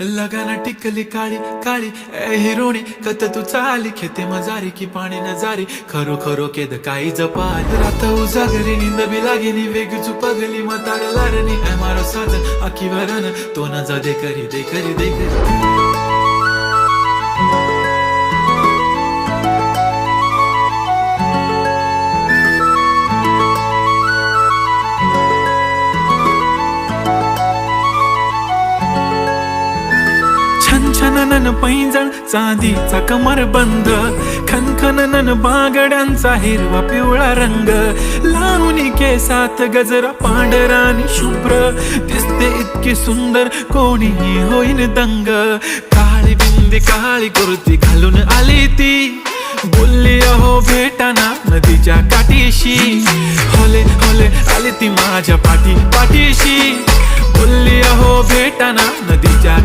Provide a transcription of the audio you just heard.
लगाना टिकली काळी काळी ए हिरोणी कत तू चाली खेते मजारी की पाणी नजारी खरो खरो केद काही जपाल रात उजागरी निंद बी लागेनी वेग चुपगली मतार लारणी ए मारो साथ आखी वरन तो न जा दे करी दे करी दे करी छनछनन पैंजण चांदीचा कमर बंद खनखनन बागड्यांचा हिरवा पिवळा रंग लावणी केसात गजरा पांढरा आणि शुभ्र दिसते इतकी सुंदर कोणीही होईन दंग काळी बिंदी काळी कुर्ती घालून आली ती बोलली अहो भेटाना नदीच्या काठीशी होले होले आली ती माझ्या पाठीशी बोलली अहो भेटाना नदीच्या